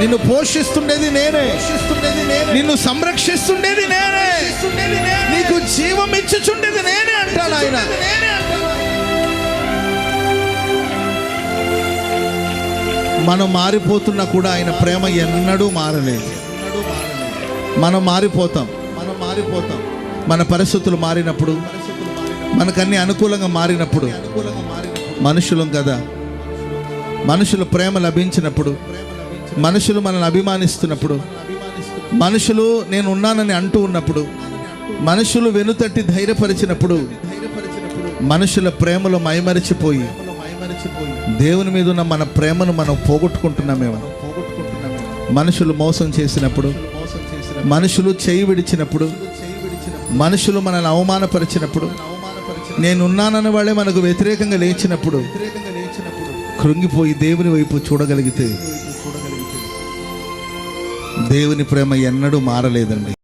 నిన్ను పోషిస్తుండేది నేనే, నిన్ను సంరక్షిస్తుండేది నేనే, నీకు జీవం ఇచ్చుచుండేది నేనే అంటాడు ఆయన. మనం మారిపోతున్నా కూడా ఆయన ప్రేమ ఎన్నడూ మారలేదు. మనం మారిపోతాం. మన పరిస్థితులు మారినప్పుడు, మనకన్నీ అనుకూలంగా మారినప్పుడు, మనుషులం కదా, మనుషుల ప్రేమ లభించినప్పుడు, మనుషులు మనల్ని అభిమానిస్తున్నప్పుడు, మనుషులు నేను ఉన్నానని అంటూ ఉన్నప్పుడు, మనుషులు వెనుతట్టి ధైర్యపరిచినప్పుడు, మనుషుల ప్రేమలో మైమరిచిపోయి దేవుని మీద ఉన్న మన ప్రేమను మనం పోగొట్టుకుంటున్నామేమో. మనుషులు మోసం చేసినప్పుడు, మనుషులు చేయి విడిచినప్పుడు, మనుషులు మనల్ని అవమానపరిచినప్పుడు, నేనున్నానన్న వాళ్ళే మనకు వ్యతిరేకంగా లేచినప్పుడు కృంగిపోయి దేవుని వైపు చూడగలిగితే దేవుని ప్రేమ ఎన్నడూ మారలేదండి.